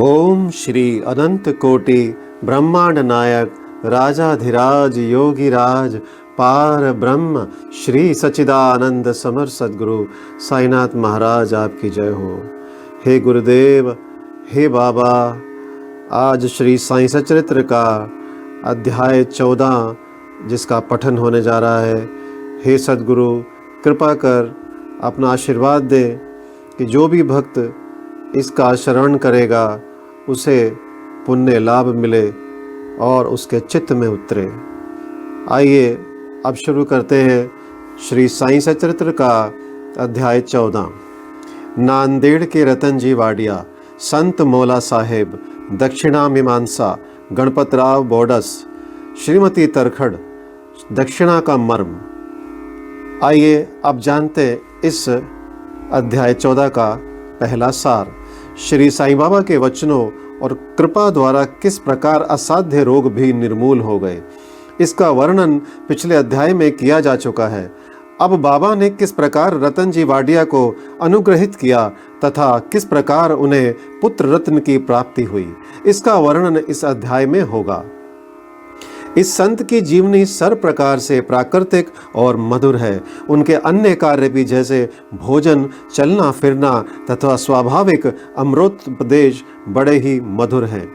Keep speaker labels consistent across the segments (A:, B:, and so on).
A: ओम श्री अनंत कोटि ब्रह्मांड नायक राजाधिराज योगीराज पार ब्रह्म श्री सच्चिदानंद समर सद्गुरु साईनाथ महाराज आपकी जय हो। हे गुरुदेव, हे बाबा, आज श्री साईं सचरित्र का अध्याय 14 जिसका पठन होने जा रहा है। हे सद्गुरु, कृपा कर अपना आशीर्वाद दे कि जो भी भक्त इसका श्रवण करेगा उसे पुण्य लाभ मिले और उसके चित्त में उतरे। आइए अब शुरू करते हैं श्री साईं सचरित्र का अध्याय 14। नांदेड़ के रतन जी वाडिया, संत मौला साहेब, दक्षिणा मीमांसा, गणपतराव बोडस, श्रीमती तरखड़, दक्षिणा का मर्म। आइए अब जानते इस अध्याय 14 का पहला सार। श्री साईं बाबा के वचनों और कृपा द्वारा किस प्रकार असाध्य रोग भी निर्मूल हो गए, इसका वर्णन पिछले अध्याय में किया जा चुका है। अब बाबा ने किस प्रकार रतन जी वाडिया को अनुग्रहित किया तथा किस प्रकार उन्हें पुत्र रत्न की प्राप्ति हुई, इसका वर्णन इस अध्याय में होगा। इस संत की जीवनी सर्व प्रकार से प्राकृतिक और मधुर है। उनके अन्य कार्य भी जैसे भोजन, चलना फिरना तथा स्वाभाविक अमृतोपदेश बड़े ही मधुर हैं।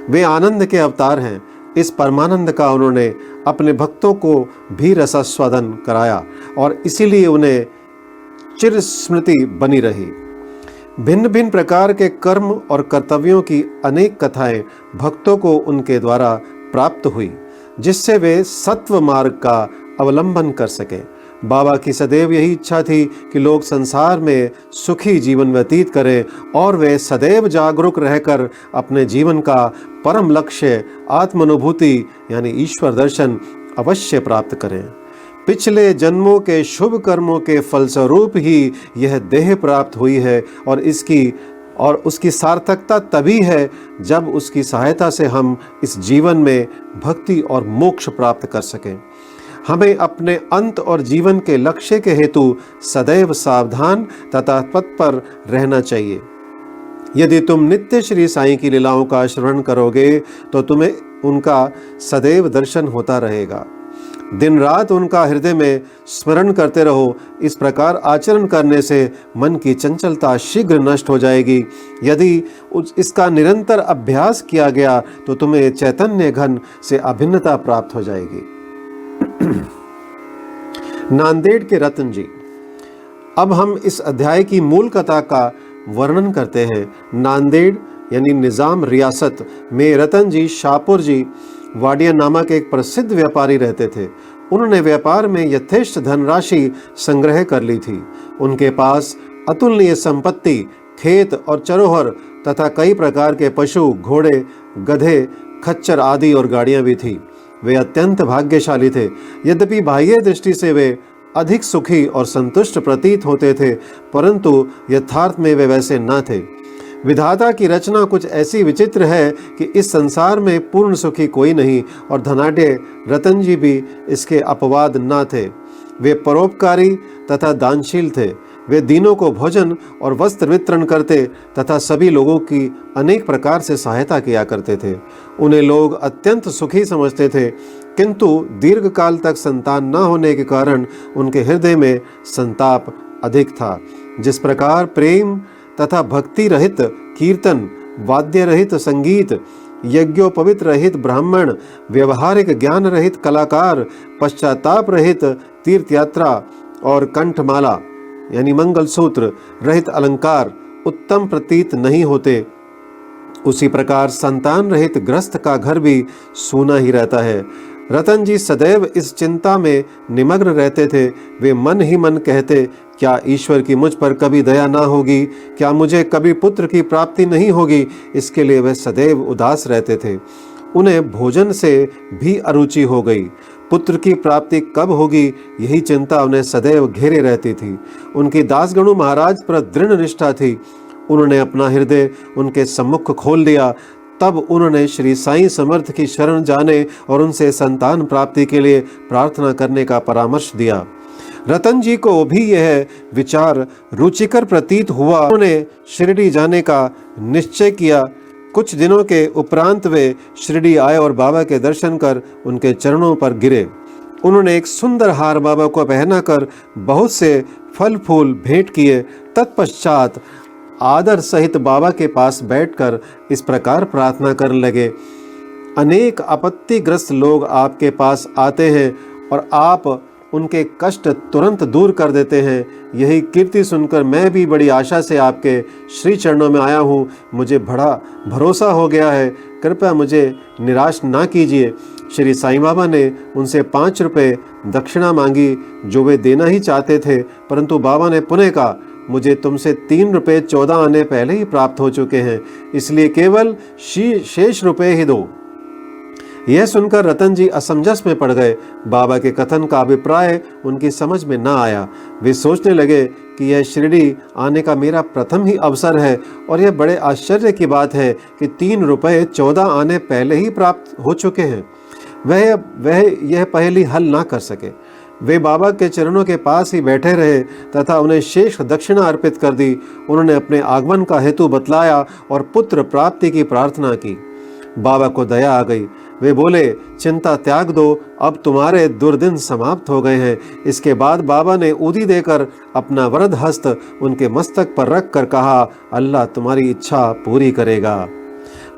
A: वे आनंद के अवतार हैं। इस परमानंद का उन्होंने अपने भक्तों को भी रसास्वादन कराया और इसीलिए उन्हें चिर स्मृति बनी रही। भिन्न भिन्न प्रकार के कर्म और कर्तव्यों की अनेक कथाएं भक्तों को उनके द्वारा प्राप्त हुई, जिससे वे सत्व मार्ग का अवलंबन कर सके। बाबा की सदैव यही इच्छा थी कि लोग संसार में सुखी जीवन व्यतीत करें और वे सदैव जागरूक रहकर अपने जीवन का परम लक्ष्य आत्मानुभूति यानी ईश्वर दर्शन अवश्य प्राप्त करें। पिछले जन्मों के शुभ कर्मों के फलस्वरूप ही यह देह प्राप्त हुई है और उसकी सार्थकता तभी है जब उसकी सहायता से हम इस जीवन में भक्ति और मोक्ष प्राप्त कर सकें। हमें अपने अंत और जीवन के लक्ष्य के हेतु सदैव सावधान तथा तत्पर रहना चाहिए। यदि तुम नित्य श्री साईं की लीलाओं का श्रवण करोगे तो तुम्हें उनका सदैव दर्शन होता रहेगा। दिन रात उनका हृदय में स्मरण करते रहो। इस प्रकार आचरण करने से मन की चंचलता शीघ्र नष्ट हो जाएगी। यदि इसका निरंतर अभ्यास किया गया तो तुम्हें चैतन्य घन से अभिन्नता प्राप्त हो जाएगी। नांदेड़ के रतन जी। अब हम इस अध्याय की मूल कथा का वर्णन करते हैं। नांदेड़ यानी निजाम रियासत में रतन जी शाहपुर जी वाडिया नामक एक प्रसिद्ध व्यापारी रहते थे। उन्होंने व्यापार में यथेष्ट धनराशि संग्रह कर ली थी। उनके पास अतुलनीय संपत्ति, खेत और चरोहर तथा कई प्रकार के पशु, घोड़े, गधे, खच्चर आदि और गाड़ियां भी थी। वे अत्यंत भाग्यशाली थे। यद्यपि बाह्य दृष्टि से वे अधिक सुखी और संतुष्ट प्रतीत होते थे, परंतु यथार्थ में वे वैसे न थे। विधाता की रचना कुछ ऐसी विचित्र है कि इस संसार में पूर्ण सुखी कोई नहीं और धनाढ्य रतन जी भी इसके अपवाद न थे। वे परोपकारी तथा दानशील थे। वे दीनों को भोजन और वस्त्र वितरण करते तथा सभी लोगों की अनेक प्रकार से सहायता किया करते थे। उन्हें लोग अत्यंत सुखी समझते थे, किंतु दीर्घ काल तक संतान न होने के कारण उनके हृदय में संताप अधिक था। जिस प्रकार प्रेम तथा भक्ति रहित कीर्तन, वाद्य रहित संगीत, यज्ञोपवित रहित ब्राह्मण, व्यवहारिक ज्ञान रहित कलाकार, पश्चाताप रहित तीर्थ यात्रा और कंठमाला यानी मंगलसूत्र रहित अलंकार उत्तम प्रतीत नहीं होते, उसी प्रकार संतान रहित गृहस्थ का घर भी सूना ही रहता है। रतन जी सदैव इस चिंता में निमग्न रहते थे। वे मन ही मन कहते, क्या ईश्वर की मुझ पर कभी दया ना होगी? क्या मुझे कभी पुत्र की प्राप्ति नहीं होगी? इसके लिए वे सदैव उदास रहते थे। उन्हें भोजन से भी अरुचि हो गई। पुत्र की प्राप्ति कब होगी, यही चिंता उन्हें सदैव घेरे रहती थी। उनकी दासगणु महाराज पर दृढ़ निष्ठा थी। उन्होंने अपना हृदय उनके सम्मुख खोल दिया। तब उन्होंने श्री साईं समर्थ की शरण जाने और उनसे संतान प्राप्ति के लिए प्रार्थना करने का परामर्श दिया। रतन जी को भी यह विचार रुचिकर प्रतीत हुआ। उन्होंने शिरडी जाने का निश्चय किया। कुछ दिनों के उपरांत वे शिरडी आए और बाबा के दर्शन कर उनके चरणों पर गिरे। उन्होंने एक सुंदर हार बाबा को पहनाकर बहुत से फल फूल भेंट किए। तत्पश्चात आदर सहित बाबा के पास बैठकर इस प्रकार प्रार्थना करने लगे, अनेक आपत्तिग्रस्त लोग आपके पास आते हैं और आप उनके कष्ट तुरंत दूर कर देते हैं। यही कीर्ति सुनकर मैं भी बड़ी आशा से आपके श्री चरणों में आया हूँ। मुझे बड़ा भरोसा हो गया है, कृपया मुझे निराश ना कीजिए। श्री साईं बाबा ने उनसे 5 रुपये दक्षिणा मांगी, जो वे देना ही चाहते थे, परंतु बाबा ने पुनः कहा, मुझे तुमसे 3 रुपये 14 आने पहले ही प्राप्त हो चुके हैं, इसलिए केवल शेष रुपये ही दो। यह सुनकर रतन जी असमंजस में पड़ गए। बाबा के कथन का अभिप्राय उनकी समझ में न आया। वे सोचने लगे कि यह शिरडी आने का मेरा प्रथम ही अवसर है और यह बड़े आश्चर्य की बात है कि 3 रुपये 14 आने पहले ही प्राप्त हो चुके हैं। वह यह पहेली हल ना कर सके। वे बाबा के चरणों के पास ही बैठे रहे तथा उन्हें शेष दक्षिणा अर्पित कर दी। उन्होंने अपने आगमन का हेतु बतलाया और पुत्र प्राप्ति की प्रार्थना की। बाबा को दया आ गई। वे बोले, चिंता त्याग दो, अब तुम्हारे दुर्दिन समाप्त हो गए हैं। इसके बाद बाबा ने ऊदी देकर अपना वरद हस्त उनके मस्तक पर रख कर कहा, अल्लाह तुम्हारी इच्छा पूरी करेगा।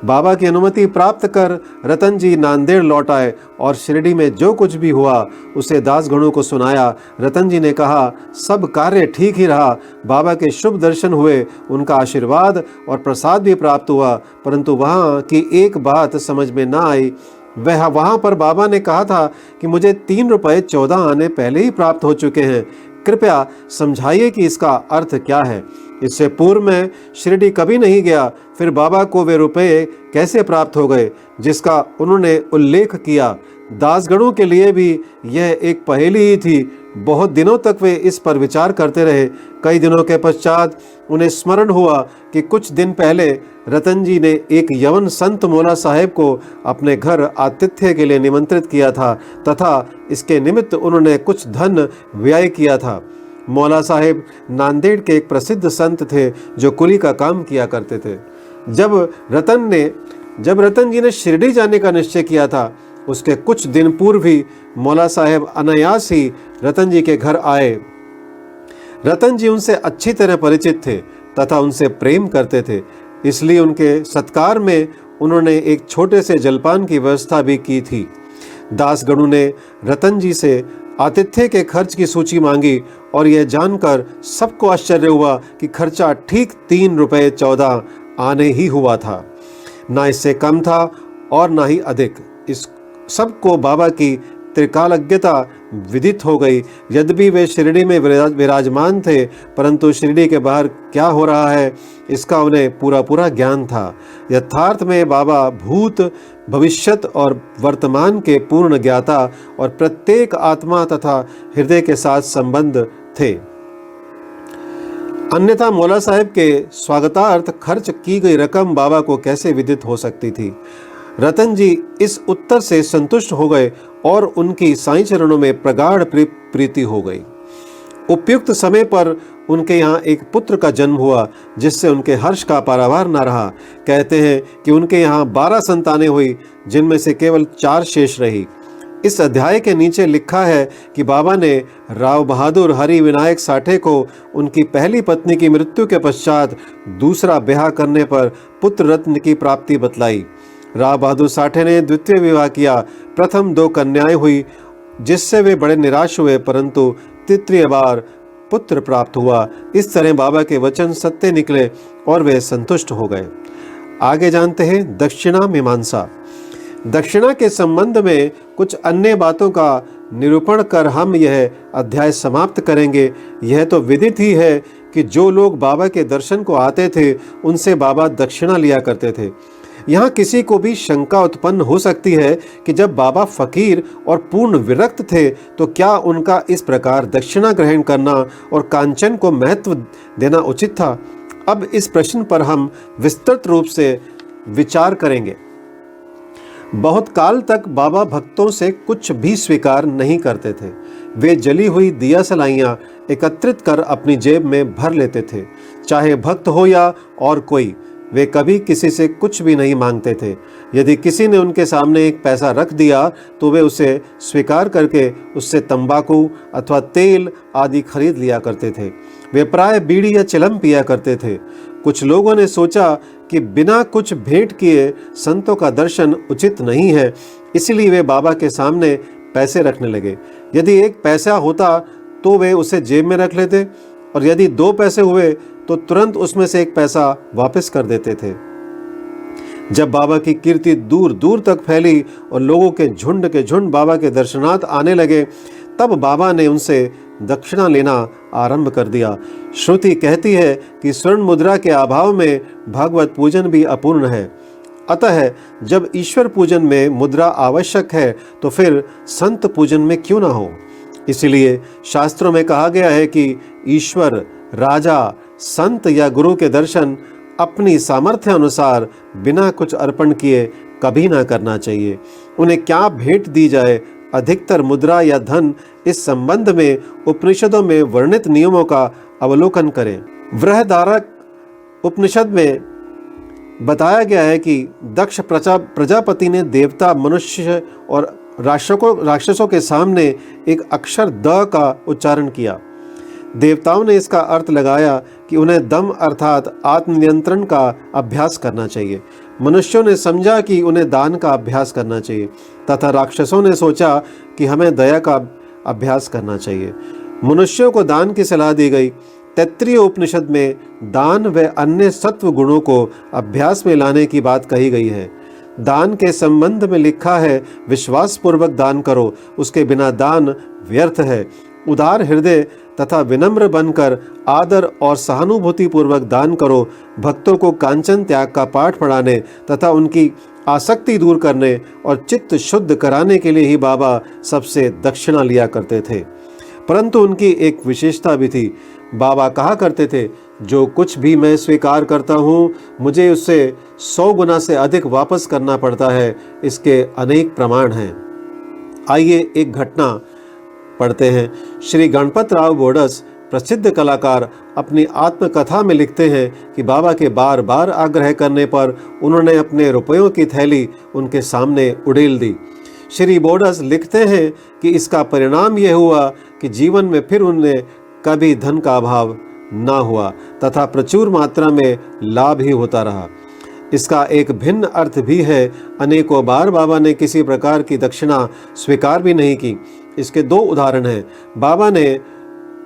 A: बाबा की अनुमति प्राप्त कर रतन जी नांदेड़ लौट आए और शिरडी में जो कुछ भी हुआ उसे दासगणों को सुनाया। रतन जी ने कहा, सब कार्य ठीक ही रहा। बाबा के शुभ दर्शन हुए, उनका आशीर्वाद और प्रसाद भी प्राप्त हुआ, परंतु वहाँ की एक बात समझ में ना आई। वहाँ पर बाबा ने कहा था कि मुझे 3 रुपये 14 आने पहले ही प्राप्त हो चुके हैं। कृपया समझाइए कि इसका अर्थ क्या है। इससे पूर्व मैं शिरडी कभी नहीं गया, फिर बाबा को वे रुपये कैसे प्राप्त हो गए जिसका उन्होंने उल्लेख किया। दासगणों के लिए भी यह एक पहेली ही थी। बहुत दिनों तक वे इस पर विचार करते रहे। कई दिनों के पश्चात उन्हें स्मरण हुआ कि कुछ दिन पहले रतन जी ने एक यवन संत मौला साहेब को अपने घर आतिथ्य के लिए निमंत्रित किया था तथा इसके निमित्त उन्होंने कुछ धन व्यय किया था। मौला साहेब नांदेड़ के एक प्रसिद्ध संत थे जो कुली का काम किया करते थे। जब रतन जी ने शिरडी जाने का निश्चय किया था, उसके कुछ दिन पूर्व ही मौला साहेब अनायास ही रतन जी के घर आए। रतन जी उनसे अच्छी तरह परिचित थे तथा उनसे प्रेम करते थे, इसलिए उनके सत्कार में उन्होंने एक छोटे से जलपान की व्यवस्था भी की थी। दासगणों ने रतन जी से आतिथ्य के खर्च की सूची मांगी और यह जानकर सबको आश्चर्य हुआ कि खर्चा ठीक 3 रुपये 14 आने ही हुआ था, ना इससे कम था और ना ही अधिक। इस सबको बाबा की त्रिकालज्ञता विदित हो गई। यद्यपि वे शिरडी में विराजमान थे, परंतु शिरडी के बाहर क्या हो रहा है इसका उन्हें पूरा ज्ञान था। यथार्थ में बाबा भूत, भविष्यत और वर्तमान के पूर्ण ज्ञाता और प्रत्येक आत्मा तथा हृदय के साथ संबंध थे। अन्यथा मौला साहेब के स्वागतार्थ खर्च की गई रकम बाबा को कैसे विदित हो सकती थी। रतन जी इस उत्तर से संतुष्ट हो गए और उनकी साईं चरणों में प्रगाढ़ प्रीति हो गई। उपयुक्त समय पर उनके यहाँ एक पुत्र का जन्म हुआ जिससे उनके हर्ष का पारावार न रहा। कहते हैं कि उनके यहाँ 12 संतानें हुई, जिनमें से केवल 4 शेष रही। इस अध्याय के नीचे लिखा है कि बाबा ने राव बहादुर हरि विनायक साठे को उनकी पहली पत्नी की मृत्यु के पश्चात दूसरा ब्याह करने पर पुत्र रत्न की प्राप्ति बतलाई। राव बहादुर साठे ने द्वितीय विवाह किया। प्रथम 2 कन्याएं हुई जिससे वे बड़े निराश हुए, परंतु तृतीय बार पुत्र प्राप्त हुआ। इस तरह बाबा के वचन सत्य निकले और वे संतुष्ट हो गए। आगे जानते हैं दक्षिणा मीमांसा। दक्षिणा के संबंध में कुछ अन्य बातों का निरूपण कर हम यह अध्याय समाप्त करेंगे। यह तो विदित ही है कि जो लोग बाबा के दर्शन को आते थे उनसे बाबा दक्षिणा लिया करते थे। यहाँ किसी को भी शंका उत्पन्न हो सकती है कि जब बाबा फकीर और पूर्ण विरक्त थे तो क्या उनका इस प्रकार दक्षिणा ग्रहण करना और कांचन को महत्व देना उचित था। अब इस प्रश्न पर हम विस्तृत रूप से विचार करेंगे। बहुत काल तक बाबा भक्तों से कुछ भी स्वीकार नहीं करते थे। वे जली हुई दिया सलाइयाँ एकत्रित कर अपनी जेब में भर लेते थे, चाहे भक्त हो या और कोई। वे कभी किसी से कुछ भी नहीं मांगते थे। यदि किसी ने उनके सामने एक पैसा रख दिया तो वे उसे स्वीकार करके उससे तंबाकू अथवा तेल आदि खरीद लिया करते थे। वे प्राय बीड़ी या चिलम पिया करते थे। कुछ लोगों ने सोचा कि बिना कुछ भेंट किए संतों का दर्शन उचित नहीं है, इसलिए वे बाबा के सामने पैसे रखने लगे। यदि एक पैसा होता तो वे उसे जेब में रख लेते, और यदि 2 पैसे हुए तो तुरंत उसमें से एक पैसा वापस कर देते थे। जब बाबा की कीर्ति दूर दूर तक फैली और लोगों के झुंड बाबा के दर्शनार्थ आने लगे, तब बाबा ने उनसे दक्षिणा लेना आरंभ कर दिया। श्रुति कहती है कि स्वर्ण मुद्रा के अभाव में भागवत पूजन भी अपूर्ण है। अतः जब ईश्वर पूजन में मुद्रा आवश्यक है तो फिर संत पूजन में क्यों ना हो। इसलिए शास्त्रों में कहा गया है कि ईश्वर, राजा, संत या गुरु के दर्शन अपनी सामर्थ्य अनुसार बिना कुछ अर्पण किए कभी ना करना चाहिए। उन्हें क्या भेंट दी जाए, अधिकतर मुद्रा या धन, इस संबंध में उपनिषदों में वर्णित नियमों का अवलोकन करें। बृहदारण्यक उपनिषद में बताया गया है कि दक्ष प्रजापति ने देवता, मनुष्य और राक्षसों के सामने एक अक्षर द का उच्चारण किया। देवताओं ने इसका अर्थ लगाया कि उन्हें दम अर्थात आत्मनियंत्रण का अभ्यास करना चाहिए। मनुष्यों ने समझा कि उन्हें दान का अभ्यास करना चाहिए, तथा राक्षसों ने सोचा कि हमें दया का अभ्यास करना चाहिए। मनुष्यों को दान की सलाह दी गई। तैत्तिरीय उपनिषद में दान व अन्य सत्व गुणों को अभ्यास में लाने की बात कही गई है। दान के संबंध में लिखा है, विश्वास पूर्वक दान करो, उसके बिना दान व्यर्थ है। उदार हृदय तथा विनम्र बनकर आदर और सहानुभूति पूर्वक दान करो। भक्तों को कांचन त्याग का पाठ पढ़ाने तथा उनकी आसक्ति दूर करने और चित्त शुद्ध कराने के लिए ही बाबा सबसे दक्षिणा लिया करते थे। परंतु उनकी एक विशेषता भी थी। बाबा कहा करते थे, जो कुछ भी मैं स्वीकार करता हूँ मुझे उससे 100 गुना से अधिक वापस करना पड़ता है। इसके अनेक प्रमाण हैं। आइए एक घटना पढ़ते हैं। श्री गणपत राव बोडस, प्रसिद्ध कलाकार, अपनी आत्मकथा में लिखते हैं कि बाबा के बार बार आग्रह करने पर उन्होंने अपने रुपयों की थैली उनके सामने उड़ेल दी। श्री बोडस लिखते हैं कि इसका परिणाम यह हुआ कि जीवन में फिर उन्हें कभी धन का अभाव ना हुआ तथा प्रचुर मात्रा में लाभ ही होता रहा। इसका एक भिन्न अर्थ भी है। अनेकों बार बाबा ने किसी प्रकार की दक्षिणा स्वीकार भी नहीं की। इसके 2 उदाहरण हैं। बाबा ने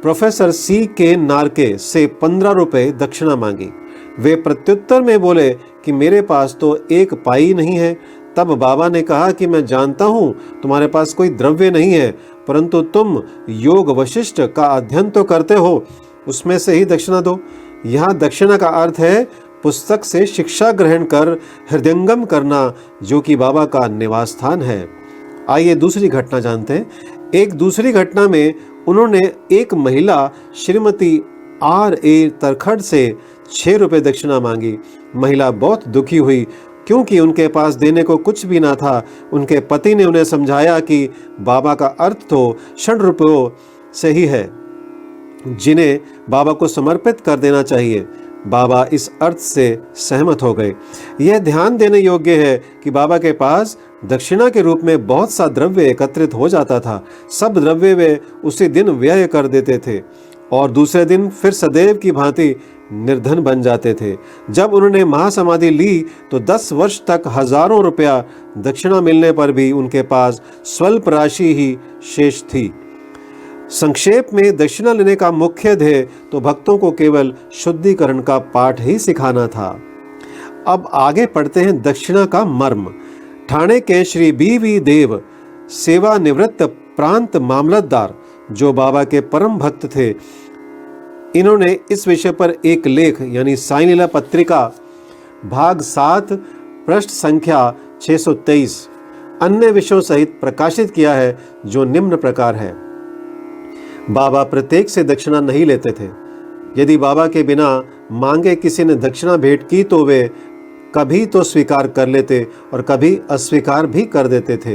A: प्रोफेसर C.K. नार्के से 15 रुपए दक्षिणा मांगी। वे प्रत्युत्तर में बोले कि मेरे पास तो 1 पाई नहीं है। तब बाबा ने कहा कि मैं जानता हूँ तुम्हारे पास कोई द्रव्य नहीं है, परंतु तुम योग वशिष्ठ का अध्ययन तो करते हो, उसमें से ही दक्षिणा दो। यहाँ दक्षिणा का अर्थ है पुस्तक से शिक्षा ग्रहण कर हृदयंगम करना, जो कि बाबा का निवास स्थान है। आइए दूसरी घटना जानते हैं। एक दूसरी घटना में उन्होंने एक महिला श्रीमती R.A. तरखड़ से 6 रुपए दक्षिणा मांगी। महिला बहुत दुखी हुई क्योंकि उनके पास देने को कुछ भी ना था। उनके पति ने उन्हें समझाया कि बाबा का अर्थ तो 6 रुपयों से ही है, जिन्हें बाबा को समर्पित कर देना चाहिए। बाबा इस अर्थ से सहमत हो गए। यह ध्यान देने योग्य है कि बाबा के पास दक्षिणा के रूप में बहुत सा द्रव्य एकत्रित हो जाता था। सब द्रव्य वे उसी दिन व्यय कर देते थे और दूसरे दिन फिर सदैव की भांति निर्धन बन जाते थे। जब उन्होंने महासमाधि ली तो 10 वर्ष तक हजारों रुपया दक्षिणा मिलने पर भी उनके पास स्वल्प राशि ही शेष थी। संक्षेप में दक्षिणा लेने का मुख्य ध्येय तो भक्तों को केवल शुद्धिकरण का पाठ ही सिखाना था। अब आगे पढ़ते हैं दक्षिणा का मर्म। ठाणे के श्री B.V. देव, सेवानिवृत्त प्रांत मामलतदार, जो बाबा के परम भक्त थे, इन्होंने इस विषय पर एक लेख यानी साईं लीला पत्रिका भाग 7 पृष्ठ संख्या 623 अन्य विषयों सहित प्रकाशित किया है, जो निम्न प्रकार है। बाबा प्रत्येक से दक्षिणा नहीं लेते थे। यदि बाबा के बिना मांगे किसी ने दक्षिणा भेंट की तो वे कभी तो स्वीकार कर लेते और कभी अस्वीकार भी कर देते थे।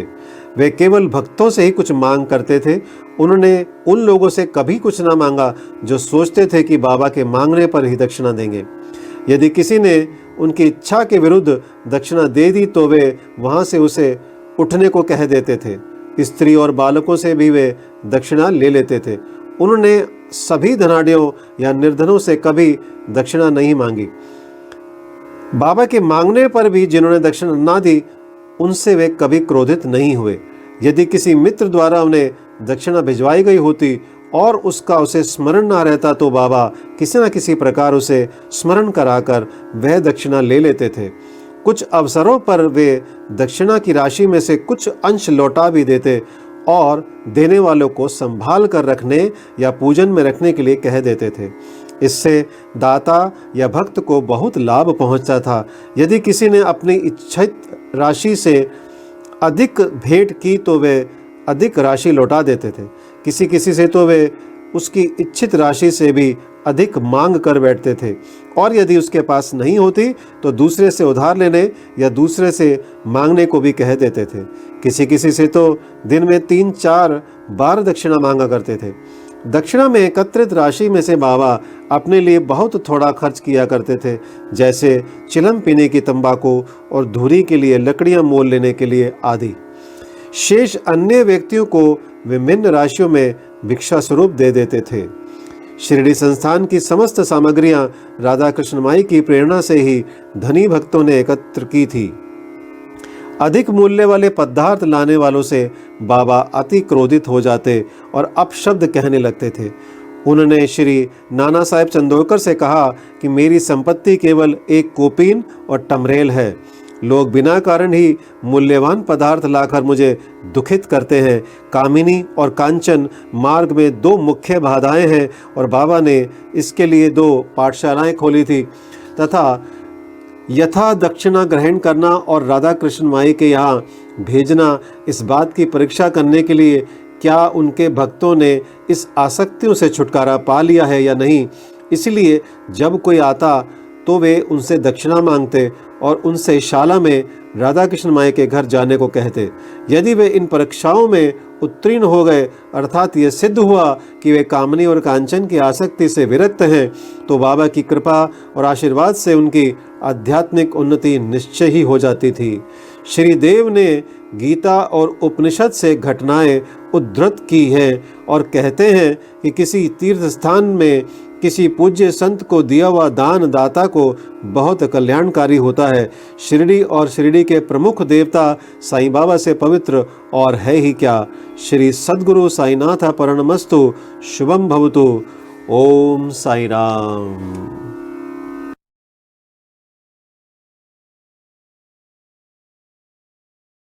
A: वे केवल भक्तों से ही कुछ मांग करते थे। उन्होंने उन लोगों से कभी कुछ ना मांगा जो सोचते थे कि बाबा के मांगने पर ही दक्षिणा देंगे। यदि किसी ने उनकी इच्छा के विरुद्ध दक्षिणा दे दी तो वे वहाँ से उसे उठने को कह देते थे। स्त्री और बालकों से भी वे दक्षिणा ले लेते थे। उन्होंने सभी धनाढ़ियों या निर्धनों से कभी दक्षिणा नहीं मांगी। बाबा के मांगने पर भी जिन्होंने दक्षिणा ना दी उनसे वे कभी क्रोधित नहीं हुए। यदि किसी मित्र द्वारा उन्हें दक्षिणा भिजवाई गई होती और उसका उसे स्मरण ना रहता तो बाबा किसी न किसी प्रकार उसे स्मरण कराकर वह दक्षिणा ले लेते थे। कुछ अवसरों पर वे दक्षिणा की राशि में से कुछ अंश लौटा भी देते और देने वालों को संभाल कर रखने या पूजन में रखने के लिए कह देते थे। इससे दाता या भक्त को बहुत लाभ पहुंचता था। यदि किसी ने अपनी इच्छित राशि से अधिक भेंट की तो वे अधिक राशि लौटा देते थे। किसी से तो वे उसकी इच्छित राशि से भी अधिक मांग कर बैठते थे, और यदि उसके पास नहीं होती तो दूसरे से उधार लेने या दूसरे से मांगने को भी कह देते थे। किसी से तो दिन में 3-4 बार दक्षिणा मांगा करते थे। दक्षिणा में एकत्रित राशि में से बाबा अपने लिए बहुत थोड़ा खर्च किया करते थे, जैसे चिलम पीने की तंबाकू और धूरी के लिए लकड़ियां मोल लेने के लिए आदि। शेष अन्य व्यक्तियों को विभिन्न राशियों में भिक्षा स्वरूप दे देते थे। शिरडी संस्थान की समस्त सामग्रियां राधा कृष्ण माई की प्रेरणा से ही धनी भक्तों ने एकत्र की थी। अधिक मूल्य वाले पदार्थ लाने वालों से बाबा अति क्रोधित हो जाते और अपशब्द कहने लगते थे। उन्होंने श्री नाना साहेब चंदोरकर से कहा कि मेरी संपत्ति केवल एक कोपीन और टमरेल है। लोग बिना कारण ही मूल्यवान पदार्थ लाकर मुझे दुखित करते हैं। कामिनी और कांचन मार्ग में 2 मुख्य बाधाएं हैं और बाबा ने इसके लिए 2 पाठशालाएं खोली थी तथा यथा दक्षिणा ग्रहण करना और राधा कृष्ण माई के यहाँ भेजना इस बात की परीक्षा करने के लिए क्या उनके भक्तों ने इस आसक्तियों से छुटकारा पा लिया है या नहीं। इसलिए जब कोई आता तो वे उनसे दक्षिणा मांगते और उनसे शाला में राधा कृष्ण माई के घर जाने को कहते। यदि वे इन परीक्षाओं में उत्तीर्ण हो गए, अर्थात ये सिद्ध हुआ कि वे कामनी और कांचन की आसक्ति से विरक्त हैं, तो बाबा की कृपा और आशीर्वाद से उनकी आध्यात्मिक उन्नति निश्चय ही हो जाती थी। श्री देव ने गीता और उपनिषद से घटनाएं उद्धृत की हैं और कहते हैं कि किसी तीर्थ स्थान में किसी पूज्य संत को दिया हुआ दान दाता को बहुत कल्याणकारी होता है। शिरडी और शिरडी के प्रमुख देवता साईं बाबा से पवित्र और है ही क्या। श्री सद्गुरु साईनाथ प्रणमस्तु। शुभम भवतु। ओम साई राम।